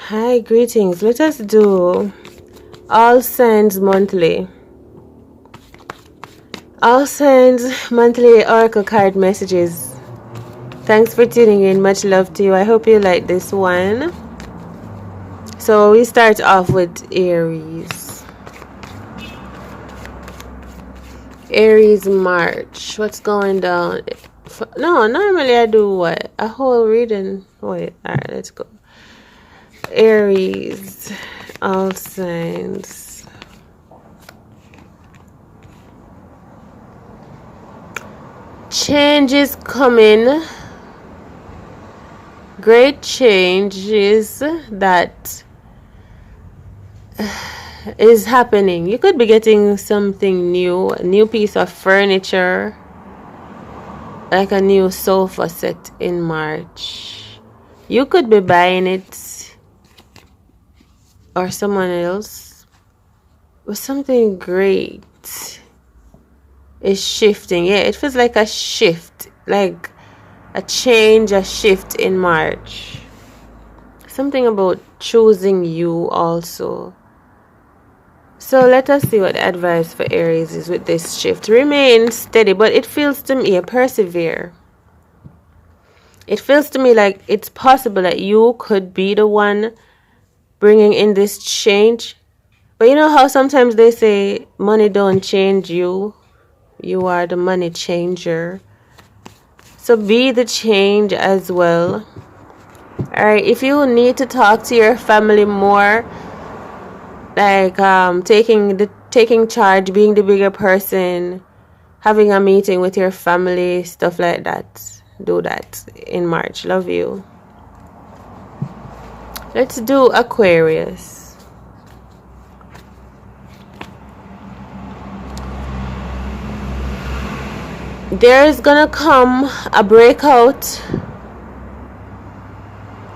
Hi, greetings. Let us do all signs monthly. All signs monthly oracle card messages. Thanks for tuning in. Much love to you. I hope you like this one. So we start off with Aries. Aries March. What's going down? No, normally I do what? A whole reading. Wait, alright, let's go. Aries. All signs. Change is coming. Great changes that is happening. You could be getting something new, a new piece of furniture, like a new sofa set in March. You could be buying it, or someone else. But something great is shifting. Yeah, it feels like a shift, like a change, a shift in March. Something about choosing you also. So let us see what the advice for Aries is with this shift. Remain steady, but it feels to me, persevere. It feels to me like it's possible that you could be the one bringing in this change. But you know how sometimes they say money don't change you. You are the money changer. So be the change as well. Alright, if you need to talk to your family more, like taking charge, being the bigger person, having a meeting with your family, stuff like that, do that in March. Love you. Let's do Aquarius. There's gonna come a breakout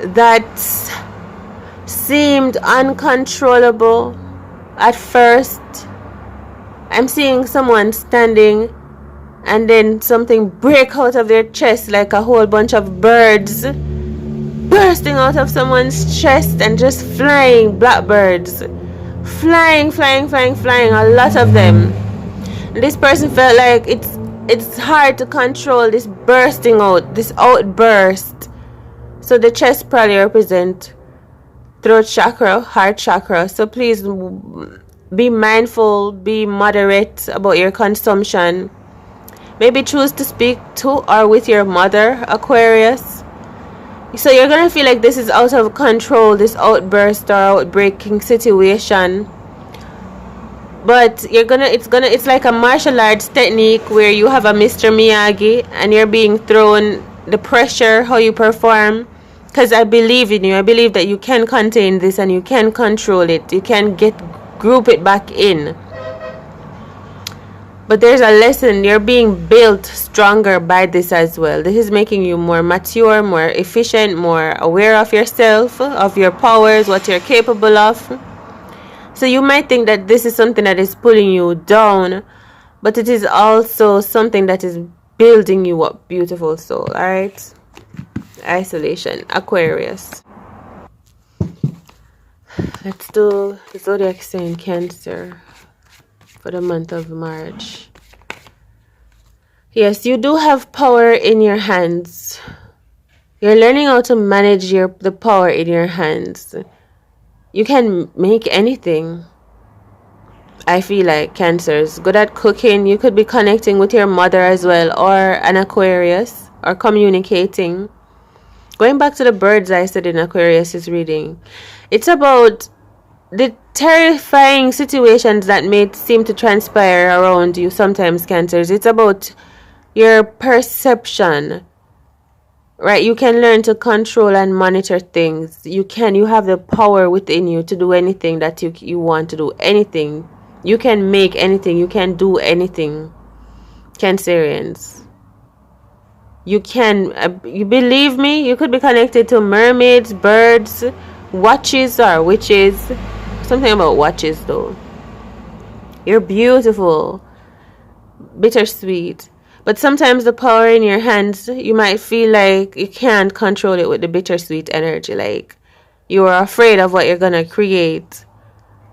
that seemed uncontrollable at first. I'm seeing someone standing and then something break out of their chest, like a whole bunch of birds bursting out of someone's chest and just flying. Blackbirds flying, a lot of them. This person felt like it's hard to control this bursting out, this outburst. So the chest probably represent throat chakra, heart chakra. So please be mindful, be moderate about your consumption. Maybe choose to speak to or with your mother, Aquarius. So you're gonna feel like this is out of control, this outburst or outbreaking situation. But it's like a martial arts technique where you have a Mr. Miyagi and you're being thrown the pressure, how you perform. Because I believe in you. I believe that you can contain this and you can control it. You can group it back in. But there's a lesson. You're being built stronger by this as well. This is making you more mature, more efficient, more aware of yourself, of your powers, what you're capable of. So you might think that this is something that is pulling you down, but it is also something that is building you up, beautiful soul. Alright? Isolation. Aquarius. Let's do the zodiac sign Cancer for the month of March. Yes, you do have power in your hands. You're learning how to manage the power in your hands. You can make anything. I feel like Cancer is good at cooking. You could be connecting with your mother as well, or an Aquarius, or communicating. Going back to the birds I said in Aquarius' reading, it's about the terrifying situations that may seem to transpire around you sometimes, Cancers. It's about your perception. Right, you can learn to control and monitor things. You have the power within you to do anything that you want to do. Anything. You can make anything. You can do anything. Cancerians. You can, you believe me, you could be connected to mermaids, birds, watches or witches. Something about watches though. You're beautiful. Bittersweet. But sometimes the power in your hands, you might feel like you can't control it with the bittersweet energy. Like, You are afraid of what you're going to create.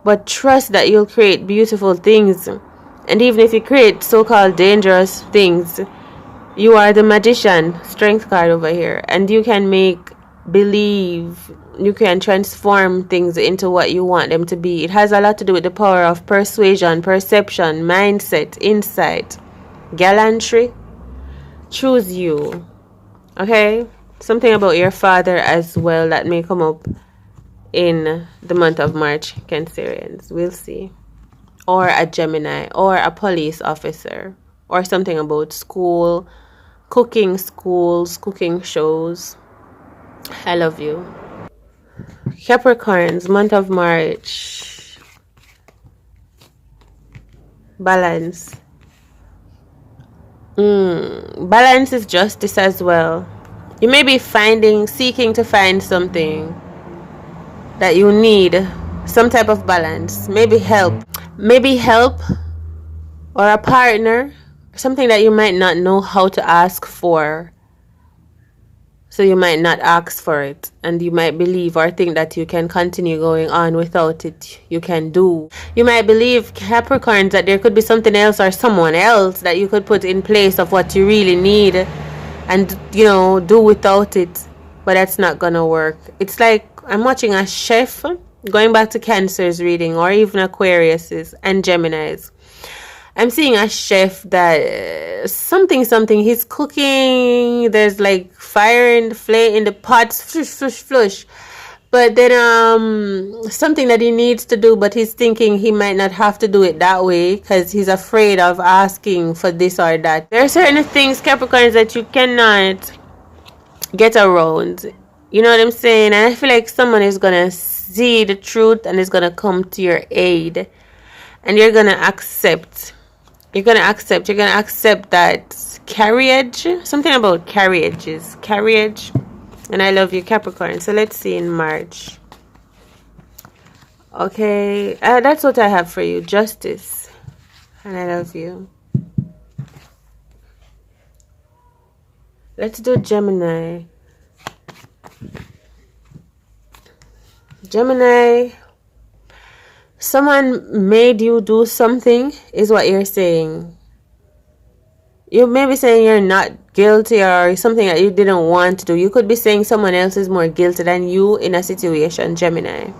But trust that you'll create beautiful things. And even if you create so-called dangerous things, you are the magician, strength card over here. And you can make believe, you can transform things into what you want them to be. It has a lot to do with the power of persuasion, perception, mindset, insight, gallantry. Choose you. Okay? Something about your father as well that may come up in the month of March, Cancerians. We'll see. Or a Gemini, or a police officer, or something about school, cooking schools, cooking shows. I love you. Capricorns, month of March. Balance. Balance is justice as well. You may be seeking to find something that you need, some type of balance, maybe help, or a partner, something that you might not know how to ask for. So you might not ask for it, and you might believe or think that you can continue going on without it. You can do. You might believe, Capricorns, that there could be something else or someone else that you could put in place of what you really need and, do without it. But that's not gonna work. It's like I'm watching a chef, going back to Cancer's reading, or even Aquarius's and Gemini's. I'm seeing a chef that something he's cooking. There's like fire in the flame in the pot, flush. But then something that he needs to do, but he's thinking he might not have to do it that way because he's afraid of asking for this or that. There are certain things, Capricorns, that you cannot get around. You know what I'm saying? And I feel like someone is gonna see the truth and is gonna come to your aid, and you're gonna accept. You're gonna accept that carriage. Something about carriage. And I love you, Capricorn. So let's see in March. Okay, that's what I have for you. Justice. And I love you. Let's do Gemini. Gemini. Someone made you do something, is what you're saying. You may be saying you're not guilty or something that you didn't want to do. You could be saying someone else is more guilty than you in a situation, Gemini.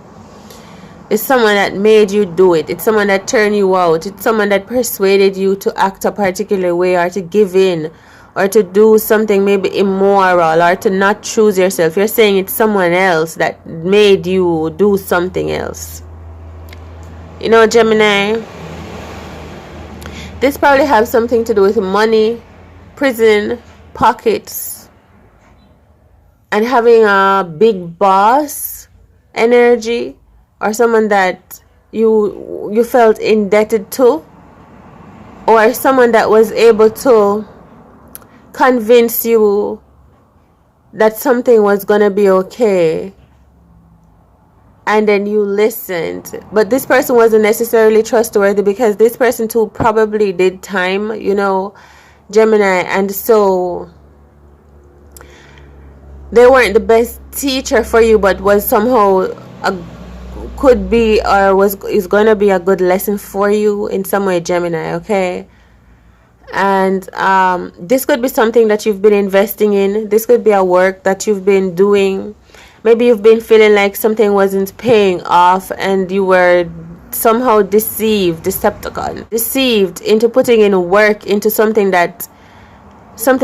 It's someone that made you do it. It's someone that turned you out. It's someone that persuaded you to act a particular way or to give in or to do something maybe immoral or to not choose yourself. You're saying it's someone else that made you do something else. Gemini, this probably has something to do with money, prison, pockets, and having a big boss energy, or someone that you felt indebted to, or someone that was able to convince you that something was gonna be okay. And then you listened. But this person wasn't necessarily trustworthy because this person too probably did time, Gemini. And so they weren't the best teacher for you, but was somehow could be or is going to be a good lesson for you in some way, Gemini, okay? And this could be something that you've been investing in. This could be a work that you've been doing. Maybe you've been feeling like something wasn't paying off and you were somehow deceived into putting in work into something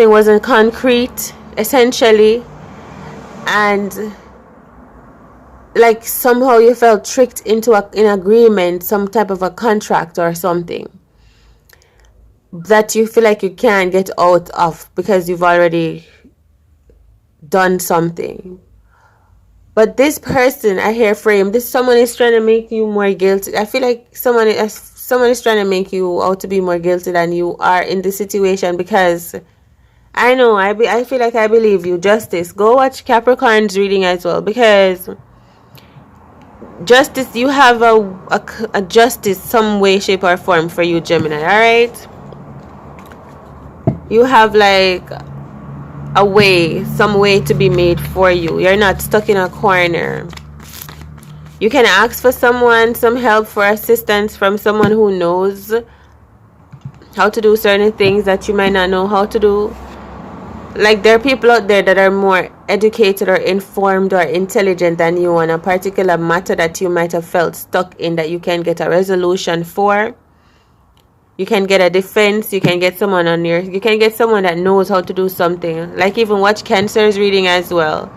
wasn't concrete, essentially. And like somehow you felt tricked into an agreement, some type of a contract or something that you feel like you can't get out of because you've already done something. But this person, I hear frame, someone is trying to make you more guilty. I feel like someone is trying to make you out to be more guilty than you are in this situation, because I know, I feel like I believe you. Justice. Go watch Capricorn's reading as well, because justice, you have a justice some way, shape or form for you, Gemini, alright? You have like some way to be made for you. You're not stuck in a corner. You can ask for someone, some help, for assistance from someone who knows how to do certain things that you might not know how to do. Like, there are people out there that are more educated or informed or intelligent than you on a particular matter that you might have felt stuck in, that you can get a resolution for. You can get a defense. You can get someone you can get someone that knows how to do something. Like, even watch Cancer's reading as well.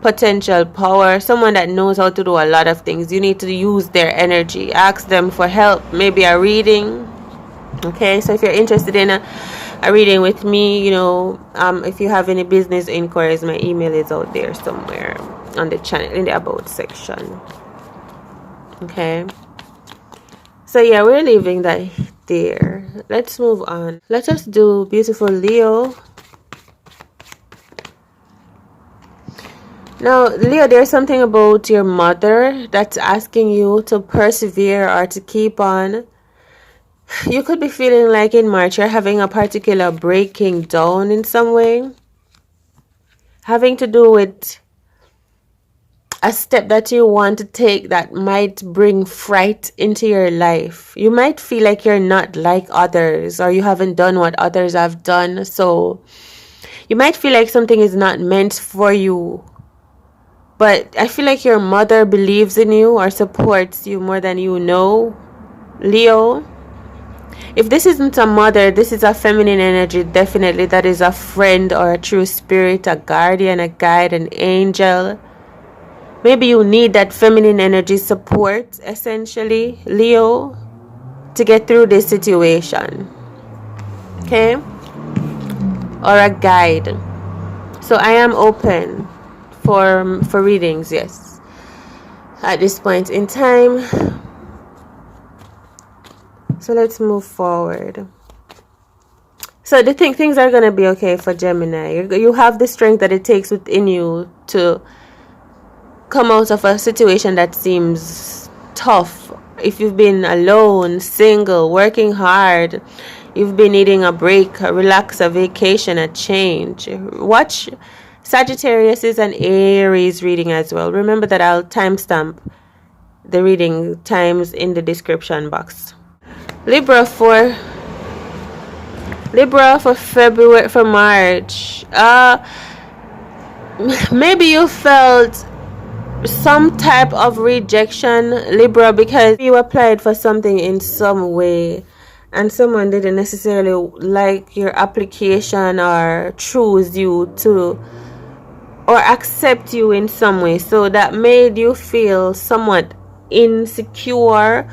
Potential power, someone that knows how to do a lot of things. You need to use their energy. Ask them for help, maybe a reading. Okay, so if you're interested in a reading with me, if you have any business inquiries, my email is out there somewhere on the channel in the about section. Okay, so yeah, we're leaving that there. Let's move on. Let us do beautiful Leo. Now, Leo, there's something about your mother that's asking you to persevere or to keep on. You could be feeling like in March you're having a particular breaking down in some way, having to do with a step that you want to take that might bring fright into your life. You might feel like you're not like others, or you haven't done what others have done. So you might feel like something is not meant for you. But I feel like your mother believes in you or supports you more than you know, Leo. If this isn't a mother, this is a feminine energy, definitely. That is a friend or a true spirit, a guardian, a guide, an angel. Maybe you need that feminine energy support, essentially, Leo, to get through this situation. Okay? Or a guide. So I am open for readings, yes, at this point in time. So let's move forward. So the things are going to be okay for Gemini. You have the strength that it takes within you to come out of a situation that seems tough. If you've been alone, single, working hard, you've been needing a break, a relax, a vacation, a change. Watch Sagittarius is an Aries reading as well. Remember that I'll timestamp the reading times in the description box. Libra for March. Maybe you felt some type of rejection, Libra, because you applied for something in some way and someone didn't necessarily like your application or choose you to or accept you in some way. So that made you feel somewhat insecure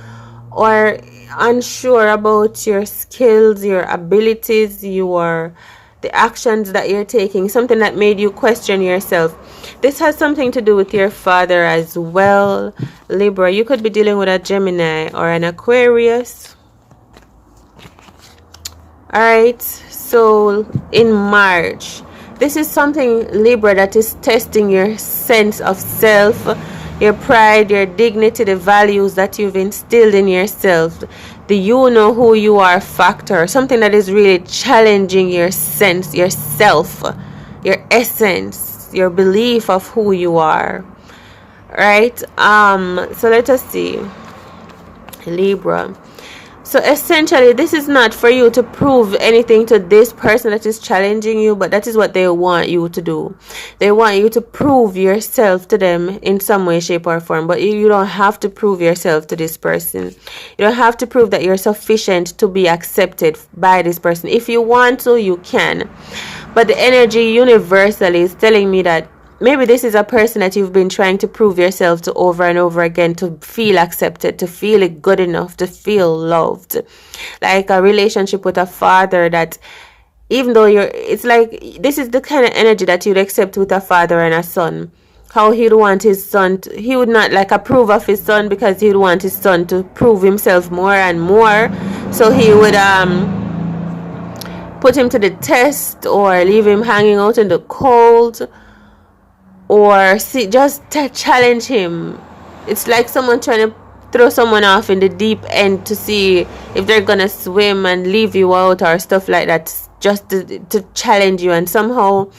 or unsure about your skills, your abilities, the actions that you're taking, something that made you question yourself. This has something to do with your father as well, Libra. You could be dealing with a Gemini or an Aquarius. Alright, so in March, this is something, Libra, that is testing your sense of self, your pride, your dignity, the values that you've instilled in yourself, the you know who you are factor, something that is really challenging your sense, your self, your essence, your belief of who you are. Right? So let us see, Libra. So essentially, this is not for you to prove anything to this person that is challenging you, but that is what they want you to do. They want you to prove yourself to them in some way, shape, or form. But you don't have to prove yourself to this person. You don't have to prove that you're sufficient to be accepted by this person. If you want to, you can. But the energy universally is telling me that maybe this is a person that you've been trying to prove yourself to over and over again, to feel accepted, to feel it good enough, to feel loved. Like a relationship with a father that, even though it's like, this is the kind of energy that you'd accept with a father and a son. How he'd want his son he would not like approve of his son because he'd want his son to prove himself more and more. So he would put him to the test or leave him hanging out in the cold, or just to challenge him. It's like someone trying to throw someone off in the deep end to see if they're gonna swim and leave you out or stuff like that, just to challenge you. And somehow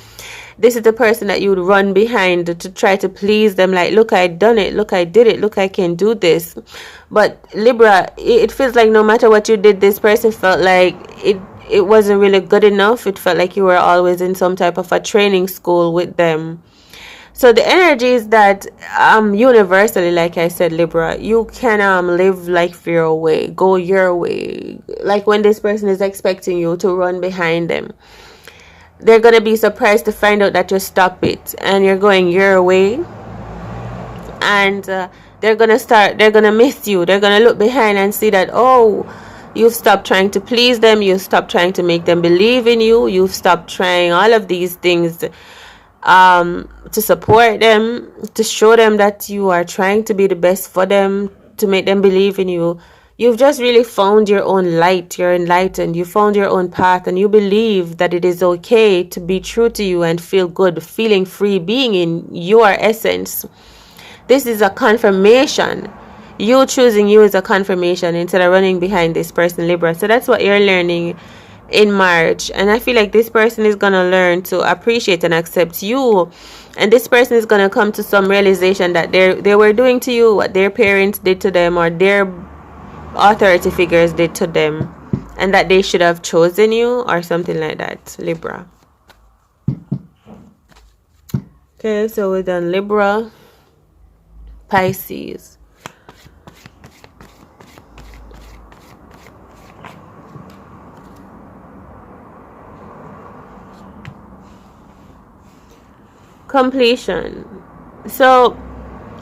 This is the person that you would run behind to try to please them, like, look, I done it, look, I did it, look, I can do this. But Libra, it feels like no matter what you did, this person felt like it wasn't really good enough. It felt like you were always in some type of a training school with them. So the energy is that universally, like I said, Libra, you can live life your way, go your way. Like when this person is expecting you to run behind them, they're going to be surprised to find out that you stop it and you're going your way. And they're going to miss you. They're going to look behind and see that, oh, you've stopped trying to please them. You've stopped trying to make them believe in you. You've stopped trying all of these things to support them, to show them that you are trying to be the best for them, to make them believe in you. You've just really found your own light. You're enlightened. You found your own path, and you believe that it is okay to be true to you and feel good, feeling free, being in your essence. This is a confirmation. You choosing you is a confirmation instead of running behind this person, Libra. So that's what you're learning in March. And I feel like this person is going to learn to appreciate and accept you. And this person is going to come to some realization that they were doing to you what their parents did to them or their authority figures did to them, and that they should have chosen you or something like that, Libra. Okay, so we're done Libra, Pisces. Completion. So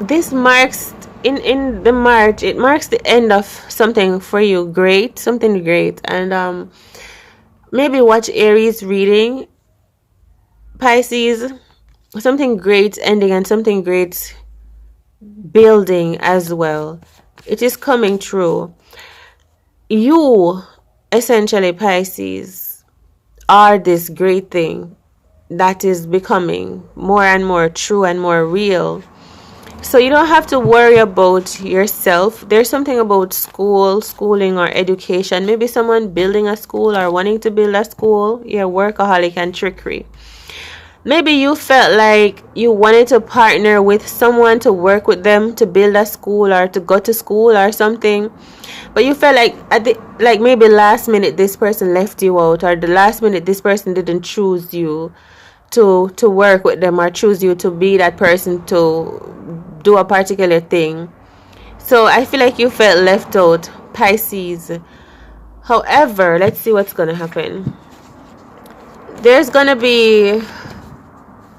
this marks in the March, it marks the end of something for you great, something great. And maybe watch Aries reading, Pisces, something great ending and something great building as well. It is coming true. You essentially, Pisces, are this great thing that is becoming more and more true and more real. So you don't have to worry about yourself. There's something about schooling or education. Maybe someone building a school or wanting to build a school. Yeah, workaholic and trickery. Maybe you felt like you wanted to partner with someone to work with them to build a school or to go to school or something. But you felt like maybe last minute this person left you out, or the last minute this person didn't choose you to work with them or choose you to be that person to do a particular thing. So I feel like you felt left out, Pisces. However, let's see what's gonna happen. There's gonna be,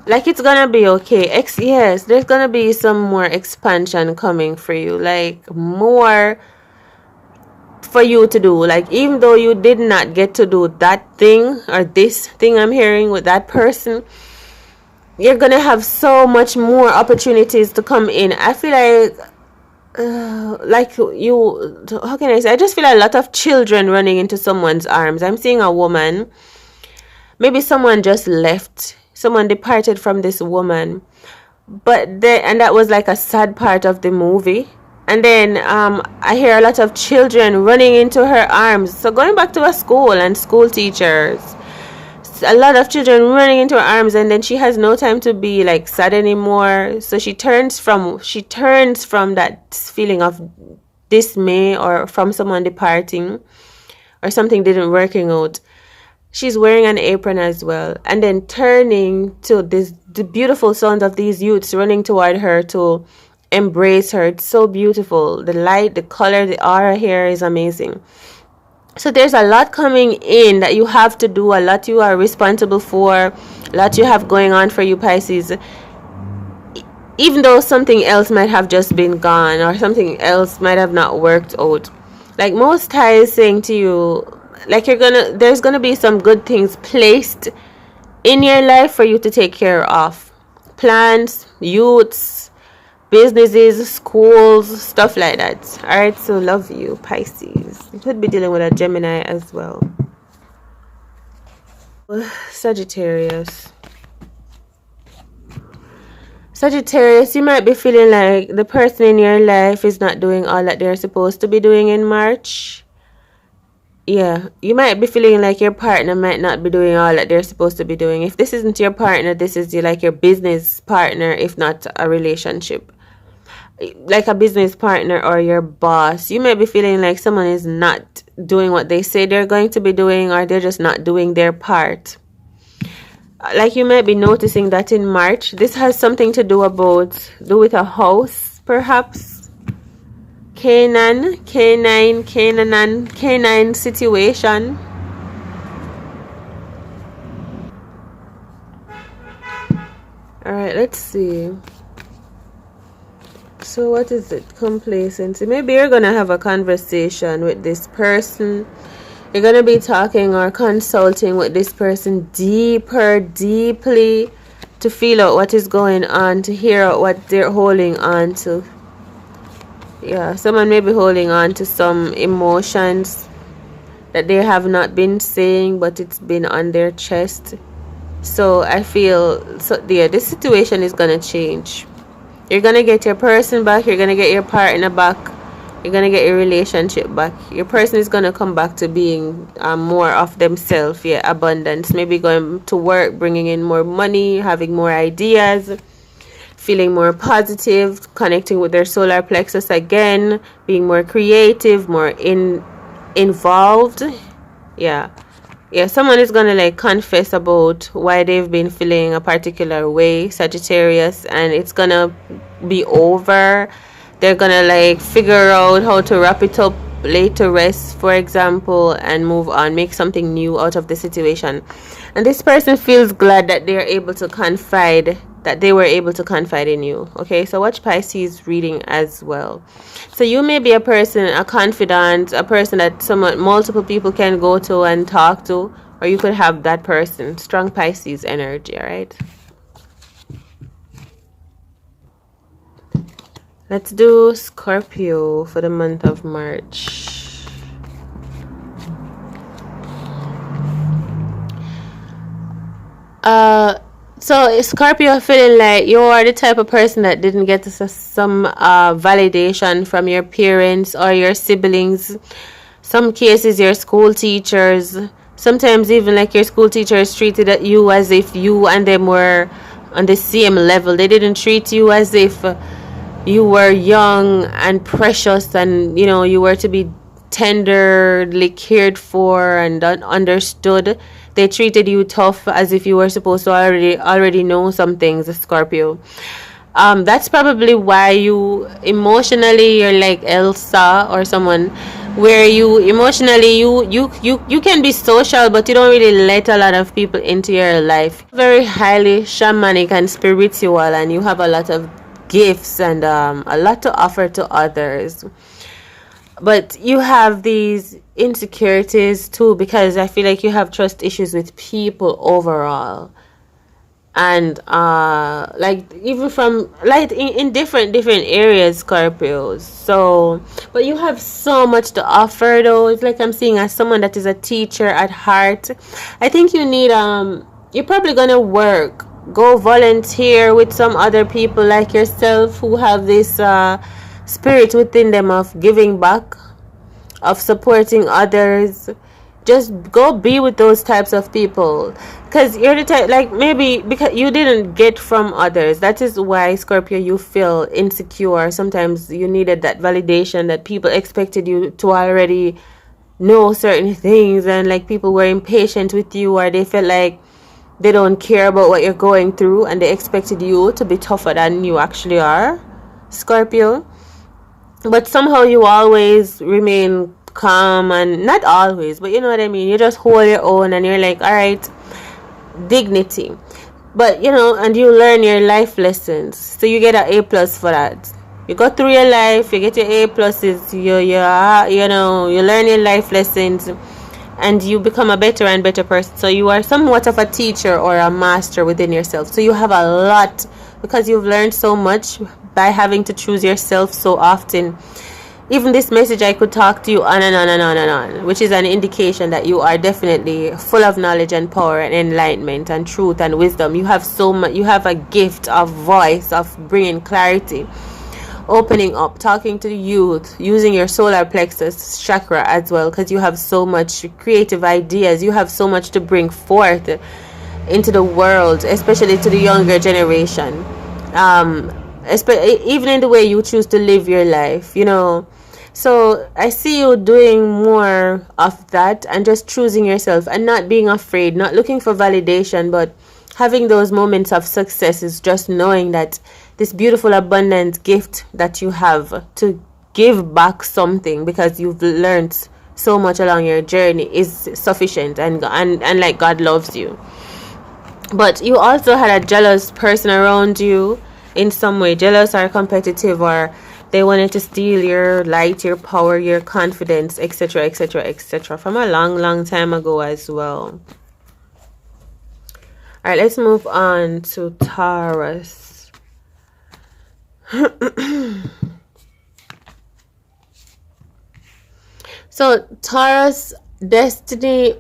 like, it's gonna be okay. Yes, there's gonna be some more expansion coming for you, like more for you to do. Like, even though you did not get to do that thing or this thing I'm hearing with that person, you're gonna have so much more opportunities to come in. I feel like you, how can I say, I just feel a lot of children running into someone's arms. I'm seeing a woman, maybe someone just left, someone departed from this woman, and that was like a sad part of the movie. And then I hear a lot of children running into her arms. So going back to a school and school teachers, a lot of children running into her arms, and then she has no time to be like sad anymore. So she turns from that feeling of dismay or from someone departing or something didn't working out. She's wearing an apron as well, and then turning to the beautiful sound of these youths running toward her to embrace her. It's so beautiful. The light, the color, the aura here is amazing. So there's a lot coming in that you have to do, a lot you are responsible for, a lot you have going on for you, Pisces. Even though something else might have just been gone or something else might have not worked out. Like Most High is saying to you, like there's gonna be some good things placed in your life for you to take care of. Plans, youths, businesses, schools, stuff like that. Alright, so love you, Pisces. You could be dealing with a Gemini as well. Sagittarius. Sagittarius, you might be feeling like the person in your life is not doing all that they're supposed to be doing in March. Yeah, you might be feeling like your partner might not be doing all that they're supposed to be doing. If this isn't your partner, this is like your business partner, if not a relationship. Like a business partner or your boss. You might be feeling like someone is not doing what they say they're going to be doing, or they're just not doing their part. Like you might be noticing that in March. This has something to do with a house, perhaps. Canaan situation. Alright, let's see. So what is it? Complacency. Maybe you're gonna have a conversation with this person. You're gonna be talking or consulting with this person deeply, to feel out what is going on, to hear out what they're holding on to. Yeah, someone may be holding on to some emotions that they have not been saying, but it's been on their chest. So I feel, this situation is going to change. You're going to get your person back. You're going to get your partner back. You're going to get your relationship back. Your person is going to come back to being more of themselves. Yeah, abundance. Maybe going to work, bringing in more money, having more ideas, feeling more positive, connecting with their solar plexus again, being more creative, more involved. Yeah, someone is gonna like confess about why they've been feeling a particular way, Sagittarius, and it's gonna be over. They're gonna like figure out how to wrap it up, lay to rest, for example, and move on, make something new out of the situation. And this person feels glad that they were able to confide in you. Okay, so watch Pisces reading as well. So you may be a person, a confidant, a person that multiple people can go to and talk to, or you could have that person. Strong Pisces energy, all right? Let's do Scorpio for the month of March. So Scorpio, feeling like you're the type of person that didn't get some validation from your parents or your siblings. Some cases, your school teachers. Sometimes even like your school teachers treated you as if you and them were on the same level. They didn't treat you as if you were young and precious, and you were to be tenderly cared for and understood. They treated you tough, as if you were supposed to already know some things, Scorpio. That's probably why you emotionally, you're like Elsa or someone where you emotionally you can be social, but you don't really let a lot of people into your life. Very highly shamanic and spiritual, and you have a lot of gifts and a lot to offer to others. But you have these insecurities too, because I feel like you have trust issues with people overall. And like even from like in different areas, Scorpios. So but you have so much to offer though. It's like I'm seeing as someone that is a teacher at heart. I think you need you're probably gonna go volunteer with some other people like yourself who have this spirit within them of giving back, of supporting others. Just go be with those types of people, because you're the type, like maybe because you didn't get from others. That is why, Scorpio, you feel insecure. Sometimes you needed that validation, that people expected you to already know certain things, and like people were impatient with you, or they felt like they don't care about what you're going through, and they expected you to be tougher than you actually are, Scorpio. But somehow you always remain calm, and not always, but you know what I mean. You just hold your own, and you're like, all right, dignity. But and you learn your life lessons, so you get an A+ for that. You go through your life, you get your A+. You learn your life lessons, and you become a better and better person. So you are somewhat of a teacher or a master within yourself. So you have a lot, because you've learned so much by having to choose yourself so often. Even this message, I could talk to you on and on and on and on, which is an indication that you are definitely full of knowledge and power and enlightenment and truth and wisdom. You have so much. You have a gift of voice, of bringing clarity. opening up, talking to the youth, using your solar plexus chakra as well, because you have so much creative ideas. You have so much to bring forth into the world, especially to the younger generation. Even in the way you choose to live your life, you know. So I see you doing more of that and just choosing yourself and not being afraid, not looking for validation, but having those moments of success is just knowing that this beautiful abundant gift that you have to give back something because you've learned so much along your journey is sufficient, and like God loves you. But you also had a jealous person around you in some way, jealous or competitive, or they wanted to steal your light, your power, your confidence, etc., etc., etc., from a long time ago as well. All right, let's move on to Taurus. So Taurus destiny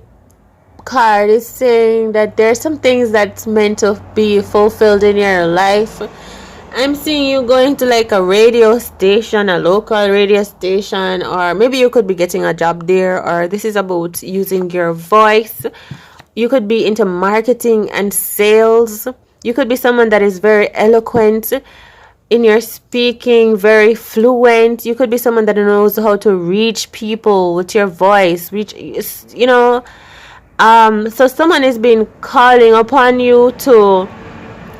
card is saying that there's some things that's meant to be fulfilled in your life. I'm seeing you going to like a radio station, a local radio station, or maybe you could be getting a job there, or this is about using your voice. You could be into marketing and sales. You could be someone that is very eloquent in your speaking, very fluent. You could be someone that knows how to reach people with your voice, you know. So someone has been calling upon you to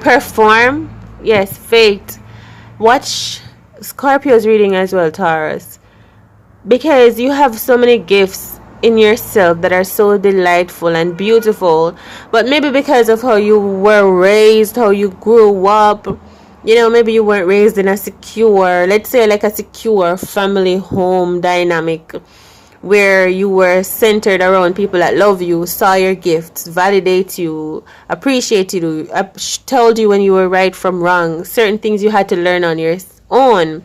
perform. Yes, fate. Watch Scorpio's reading as well, Taurus, because you have so many gifts in yourself that are so delightful and beautiful, but maybe because of how you were raised, how you grew up, you know, maybe you weren't raised in a secure, let's say like a secure family home dynamic where you were centered around people that love you, saw your gifts, validate you, appreciate you, told you when you were right from wrong, certain things you had to learn on your own.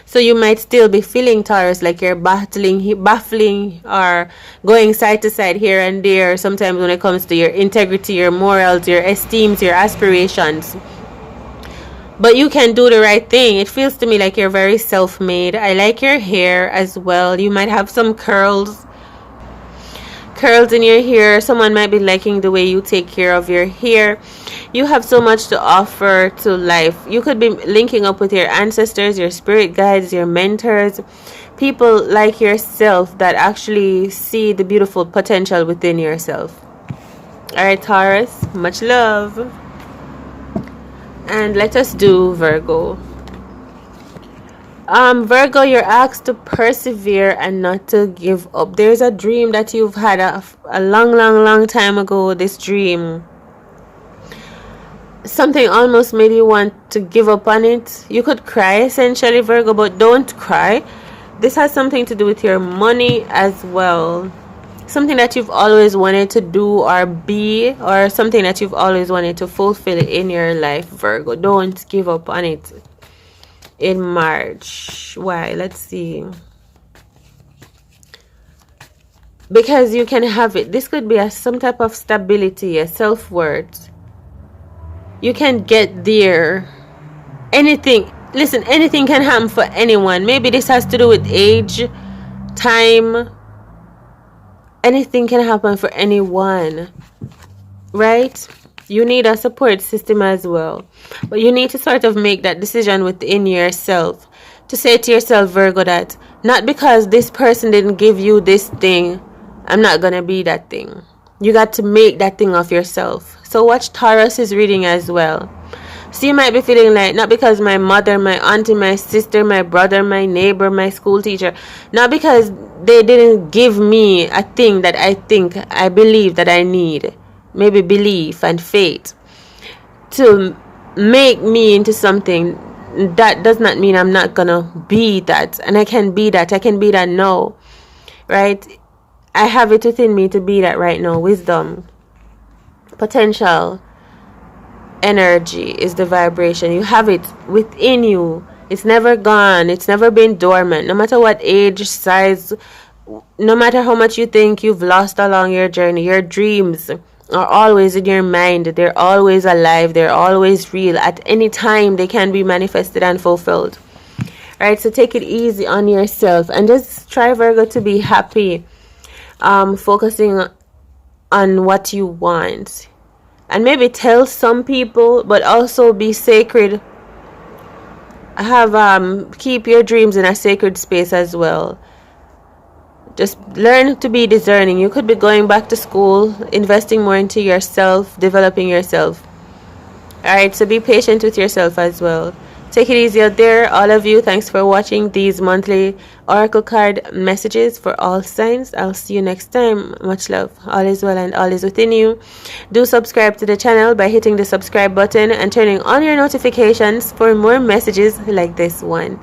So you might still be feeling, Taurus, like you're baffling or going side to side here and there sometimes when it comes to your integrity, your morals, your esteems, your aspirations. But you can do the right thing. It feels to me like you're very self-made. I like your hair as well. You might have some curls in your hair. Someone might be liking the way you take care of your hair. You have so much to offer to life. You could be linking up with your ancestors, your spirit guides, your mentors, people like yourself that actually see the beautiful potential within yourself. All right, Taurus, much love. And let us do Virgo. Virgo, you're asked to persevere and not to give up. There's a dream that you've had a long time ago. This dream, something almost made you want to give up on it. You could cry essentially, Virgo, but don't cry. This has something to do with your money as well. Something that you've always wanted to do or be, or something that you've always wanted to fulfill in your life, Virgo. Don't give up on it in March. Why? Let's see. Because you can have it. This could be some type of stability, a self-worth. You can get there. Anything. Listen, anything can happen for anyone. Maybe this has to do with age, time. Anything can happen for anyone, right? You need a support system as well. But you need to sort of make that decision within yourself. To say to yourself, Virgo, that not because this person didn't give you this thing, I'm not going to be that thing. You got to make that thing of yourself. So watch Taurus's reading as well. So you might be feeling like, not because my mother, my auntie, my sister, my brother, my neighbor, my school teacher, not because they didn't give me a thing that I believe that I need. Maybe belief and faith to make me into something. That does not mean I'm not gonna be that. And I can be that. I can be that now. Right? I have it within me to be that right now. Wisdom. Potential. Energy is the vibration. You have it within you. It's never gone. It's never been dormant. No matter what age, size, no matter how much you think you've lost along your journey, your dreams are always in your mind. They're always alive. They're always real. At any time, they can be manifested and fulfilled. Alright, so take it easy on yourself and just try, Virgo, to be happy. Focusing on what you want. And maybe tell some people, but also be sacred. Keep your dreams in a sacred space as well. Just learn to be discerning. You could be going back to school, investing more into yourself, developing yourself. Alright, so be patient with yourself as well. Take it easy out there, all of you. Thanks for watching these monthly oracle card messages for all signs. I'll see you next time. Much love. All is well and all is within you. Do subscribe to the channel by hitting the subscribe button and turning on your notifications for more messages like this one.